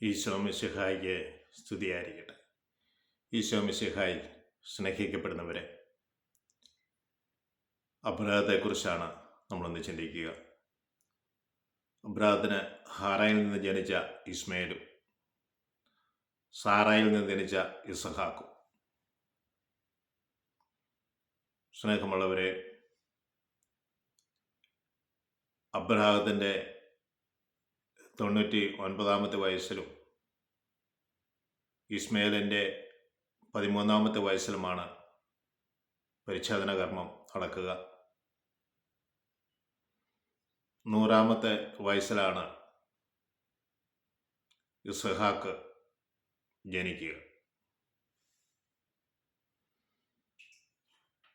ഈശോ മിശിഹായിക്ക് സ്തുതിയായിരിക്കട്ടെ. ഈശോ മിശിഹായിൽ സ്നേഹിക്കപ്പെടുന്നവരെ, അബ്രാഹത്തെക്കുറിച്ചാണ് നമ്മളൊന്ന് ചിന്തിക്കുക. അബ്രാഹത്തിന് ഹാറായിൽ നിന്ന് ജനിച്ച ഇസ്മയേലും സാറായിൽ നിന്ന് ജനിച്ച ഇസഹാക്കും. സ്നേഹമുള്ളവരെ, അബ്രാഹത്തിൻ്റെ 99 വയസ്സിലും ഇസ്മയേലിൻ്റെ 13 വയസ്സിലുമാണ് പരിച്ഛേദന കർമ്മം നടക്കുക. 100 വയസ്സിലാണ് ഇസ്ഹാക്ക് ജനിക്കുക.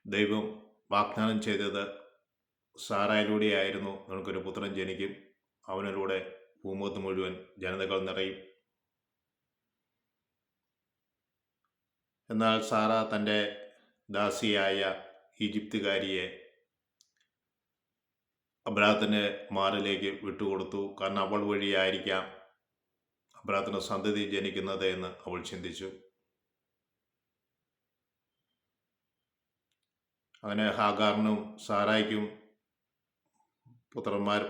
ദൈവം വാഗ്ദാനം ചെയ്തത് സാറായിലൂടെയായിരുന്നു, നിനക്കൊരു പുത്രൻ ജനിക്കും, അവനിലൂടെ ഭൂമുഖത്ത് മുഴുവൻ ജനതകൾ നിറയും. എന്നാൽ സാറ തൻ്റെ ദാസിയായ ഈജിപ്തുകാരിയെ അബ്രാഹത്തിൻ്റെ മാറിലേക്ക് വിട്ടുകൊടുത്തു. കാരണം അവൾ വഴിയായിരിക്കാം അബ്രാഹത്തിന് സന്തതി ജനിക്കുന്നത് എന്ന് അവൾ ചിന്തിച്ചു. അങ്ങനെ ഹാഗാറിനും സാറായ്ക്കും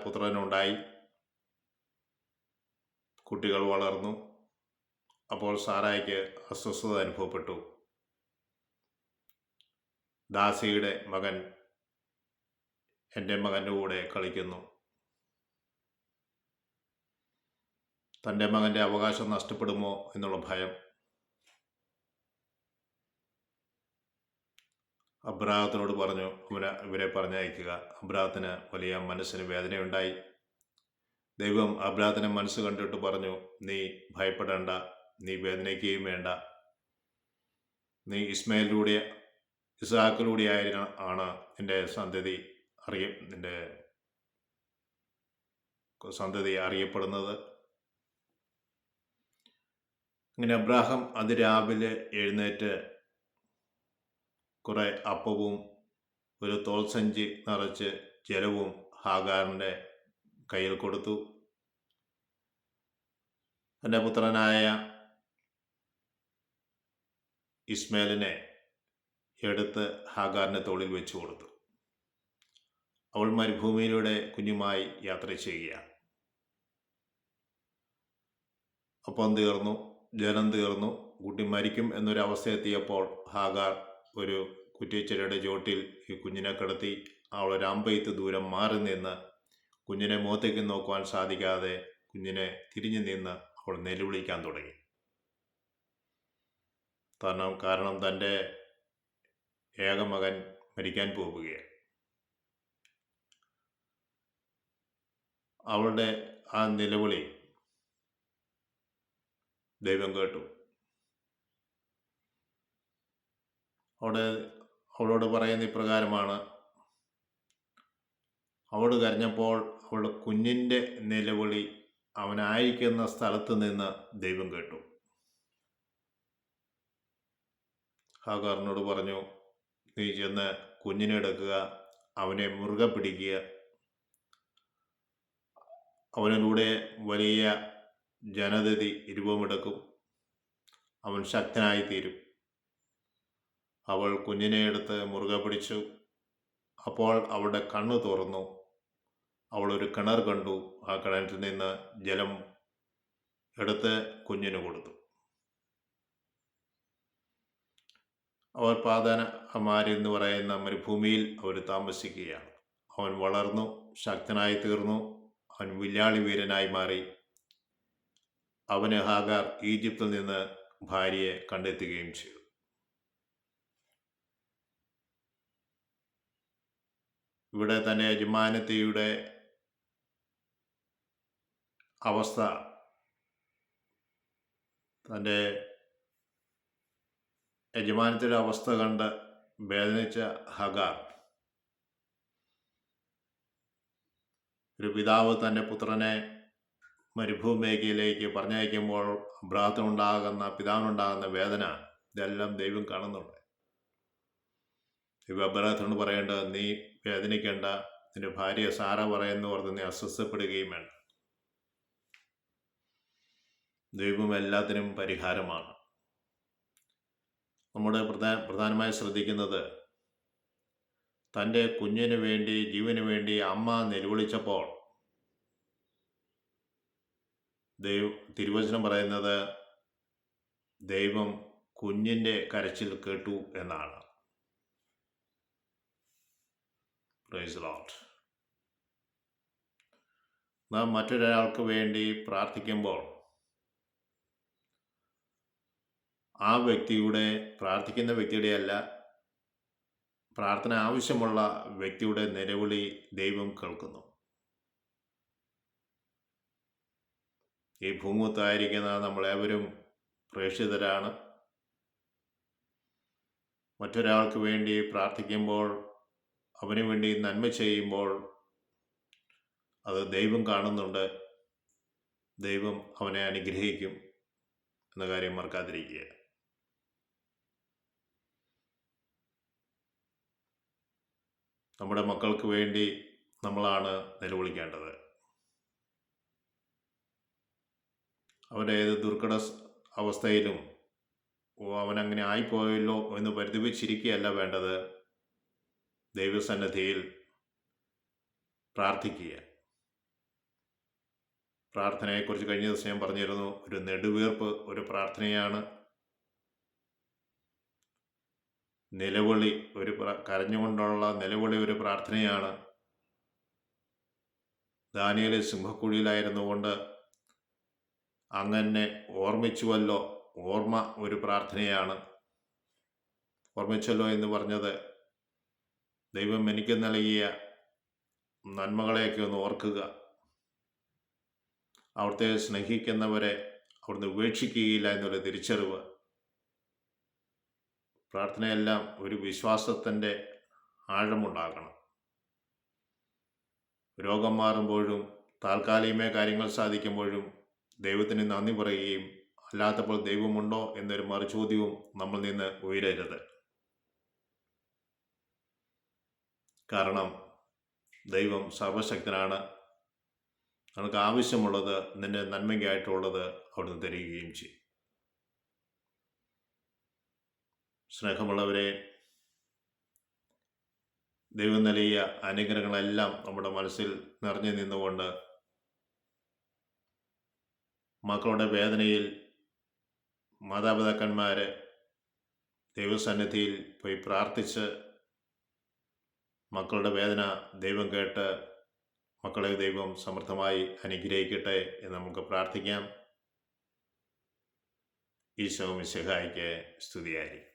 പുത്രനുണ്ടായി. കുട്ടികൾ വളർന്നു. അപ്പോൾ സാറായ്ക്ക് അസ്വസ്ഥത അനുഭവപ്പെട്ടു. ദാസിയുടെ മകൻ എൻ്റെ മകൻ്റെ കൂടെ കളിക്കുന്നു, തൻ്റെ മകൻ്റെ അവകാശം നഷ്ടപ്പെടുമോ എന്നുള്ള ഭയം. അബ്രാഹത്തിനോട് പറഞ്ഞു ഇവരെ പറഞ്ഞയക്കുക. അബ്രാഹത്തിന് വലിയ മനസ്സിന് വേദനയുണ്ടായി. ദൈവം അബ്രാഹത്തിനെ മനസ്സ് കണ്ടിട്ട് പറഞ്ഞു, നീ ഭയപ്പെടേണ്ട, നീ വേദനിക്കുകയും വേണ്ട. നീ ഇസ്ഹാക്കിലൂടെ ആണ് നിന്റെ സന്തതി അറിയപ്പെടുന്നത്. അങ്ങനെ അബ്രാഹാം അതിരാവിലെ എഴുന്നേറ്റ് കുറെ അപ്പവും ഒരു തോൾസഞ്ചി നിറച്ച് ജലവും ഹാഗാറിൻ്റെ കയ്യിൽ കൊടുത്തു. തൻ്റെ പുത്രനായ ഇസ്മേലിനെ എടുത്ത് ഹാഗാറിൻ്റെ തോളിൽ വെച്ചു കൊടുത്തു. അവൾ മരുഭൂമിയിലൂടെ കുഞ്ഞുമായി യാത്ര ചെയ്യുകയാണ്. അപ്പം തീർന്നു, ജലം തീർന്നു, കുട്ടി മരിക്കും എന്നൊരവസ്ഥയെത്തിയപ്പോൾ ഹാഗാർ ഒരു കുറ്റിച്ചെടിയുടെ ചോട്ടിൽ ഈ കുഞ്ഞിനെ കിടത്തി. അവൾ ഒരു അമ്പെയ്ത്ത് ദൂരം മാറി നിന്ന് കുഞ്ഞിനെ മുഖത്തേക്ക് നോക്കുവാൻ സാധിക്കാതെ കുഞ്ഞിനെ തിരിഞ്ഞു നിന്ന് അവൾ നിലവിളിക്കാൻ തുടങ്ങി. കാരണം തൻ്റെ ഏകമകൻ മരിക്കാൻ പോവുകയാണ്. അവളുടെ ആ നിലവിളി ദൈവം കേട്ടു. അവളോട് പറയുന്ന ഇപ്രകാരമാണ്: അവൾ കരഞ്ഞപ്പോൾ അവളുടെ കുഞ്ഞിൻ്റെ നിലവിളി അവനായിരിക്കുന്ന സ്ഥലത്ത് നിന്ന് ദൈവം കേട്ടു. ഹാഗാറിനോട് പറഞ്ഞു, നീ ചെന്ന് കുഞ്ഞിനെ എടുക്കുക, അവനെ മുറുകെ പിടിക്കുക, അവനിലൂടെ വലിയ ജനതതി രൂപമെടുക്കും, അവൻ ശക്തനായിത്തീരും. അവൾ കുഞ്ഞിനെ എടുത്ത് മുറുകെ പിടിച്ചു. അപ്പോൾ അവളുടെ കണ്ണ് തുറന്നു. അവൾ ഒരു കിണർ കണ്ടു. ആ കിണറ്റിൽ നിന്ന് ജലം എടുത്ത് കുഞ്ഞിന് കൊടുത്തു. അവർ പാതാനമാരി എന്ന് പറയുന്ന മരുഭൂമിയിൽ അവർ താമസിക്കുകയാണ്. അവൻ വളർന്നു, ശക്തനായി തീർന്നു. അവൻ വില്ലാളി വീരനായി മാറി. അവന് ഹാഗാർ ഈജിപ്തിൽ നിന്ന് ഭാര്യയെ കണ്ടെത്തുകയും ചെയ്തു. ഇവിടെ തൻ്റെ യജമാനത്തിയുടെ അവസ്ഥ, തൻ്റെ യജമാനത്തിയുടെ അവസ്ഥ കണ്ട് വേദനിച്ച ഹാഗാർ, ഒരു പിതാവ് തൻ്റെ പുത്രനെ മരുഭൂമേഖലയിലേക്ക് പറഞ്ഞയക്കുമ്പോൾ പിതാവിനുണ്ടാകുന്ന വേദന, ഇതെല്ലാം ദൈവം കാണുന്നുണ്ട്. ദൈവം അബ്രാഹത്തിനോട് പറയേണ്ടത്, നീ വേദനിക്കേണ്ട, നിന്റെ ഭാര്യ സാറ പറയുന്നു പറഞ്ഞ് നീ അസ്വസ്ഥപ്പെടുകയും വേണ്ട. ദൈവം എല്ലാത്തിനും പരിഹാരമാണ്. നമ്മുടെ പ്രധാനമായി ശ്രദ്ധിക്കുന്നത്, തൻ്റെ കുഞ്ഞിന് വേണ്ടി, ജീവന് വേണ്ടി അമ്മ നിലവിളിച്ചപ്പോൾ തിരുവചനം പറയുന്നത് ദൈവം കുഞ്ഞിൻ്റെ കരച്ചിൽ കേട്ടു എന്നാണ്. Praise the Lord. നാം മറ്റൊരാൾക്ക് വേണ്ടി പ്രാർത്ഥിക്കുമ്പോൾ പ്രാർത്ഥിക്കുന്ന വ്യക്തിയുടെ അല്ല, പ്രാർത്ഥന ആവശ്യമുള്ള വ്യക്തിയുടെ നിലവിളി ദൈവം കേൾക്കുന്നു. ഈ ഭൂമുഖത്തായിരിക്കുന്ന നമ്മളേവരും പ്രേക്ഷിതരാണ്. മറ്റൊരാൾക്ക് വേണ്ടി പ്രാർത്ഥിക്കുമ്പോൾ, അവന് വേണ്ടി നന്മ ചെയ്യുമ്പോൾ അത് ദൈവം കാണുന്നുണ്ട്. ദൈവം അവനെ അനുഗ്രഹിക്കും എന്ന കാര്യം മറക്കാതിരിക്കുക. നമ്മുടെ മക്കൾക്ക് വേണ്ടി നമ്മളാണ് നിലവിളിക്കേണ്ടത്. അവരുടെ ഏത് ദുർഘട അവസ്ഥയിലും അവനങ്ങനെ ആയിപ്പോയല്ലോ എന്ന് പരിതപിച്ചിരിക്കുകയല്ല വേണ്ടത്. ദൈവസന്നിധിയിൽ പ്രാർത്ഥിക്കുക. പ്രാർത്ഥനയെക്കുറിച്ച് കഴിഞ്ഞ ദിവസം ഞാൻ പറഞ്ഞിരുന്നു, ഒരു നെടുവീർപ്പ് ഒരു പ്രാർത്ഥനയാണ്. നിലവിളി കരഞ്ഞുകൊണ്ടുള്ള നിലവിളി ഒരു പ്രാർത്ഥനയാണ്. ദാനിയേൽ സിംഹക്കുഴിയിലായിരുന്നുകൊണ്ട് അങ്ങനെ ഓർമ്മിച്ചുവല്ലോ, ഓർമ്മ ഒരു പ്രാർത്ഥനയാണ്. ഓർമ്മിച്ചല്ലോ എന്ന് പറഞ്ഞത് ദൈവം എനിക്ക് നൽകിയ നന്മകളെയൊക്കെ ഒന്ന് ഓർക്കുക. അവിടുത്തെ സ്നേഹിക്കുന്നവരെ അവിടുന്ന് ഉപേക്ഷിക്കുകയില്ല എന്നുള്ള തിരിച്ചറിവ്. പ്രാർത്ഥനയെല്ലാം ഒരു വിശ്വാസത്തിൻ്റെ ആഴമുണ്ടാകണം. രോഗം മാറുമ്പോഴും താൽക്കാലികമായ കാര്യങ്ങൾ സാധിക്കുമ്പോഴും ദൈവത്തിന് നന്ദി പറയുകയും, അല്ലാത്തപ്പോൾ ദൈവമുണ്ടോ എന്നൊരു മറുചോദ്യവും നമ്മൾ നിന്ന് ഉയരരുത്. കാരണം ദൈവം സർവശക്തനാണ്. നമുക്ക് ആവശ്യമുള്ളത്, നിന്റെ നന്മയ്ക്കായിട്ടുള്ളത് അവിടുന്ന് തരികയും ചെയ്യും. സ്നേഹമുള്ളവരെ, ദൈവം നൽകിയ അനുഗ്രഹങ്ങളെല്ലാം നമ്മുടെ മനസ്സിൽ നിറഞ്ഞു നിന്നുകൊണ്ട് മക്കളുടെ വേദനയിൽ മാതാപിതാക്കന്മാർ ദൈവസന്നിധിയിൽ പോയി പ്രാർത്ഥിച്ച് മക്കളുടെ വേദന ദൈവം കേട്ട് മക്കളെ ദൈവം സമൃദ്ധമായി അനുഗ്രഹിക്കട്ടെ എന്ന് നമുക്ക് പ്രാർത്ഥിക്കാം. ഈശോ മിശിഹായ്ക്ക് സ്തുതിയായിരിക്കും.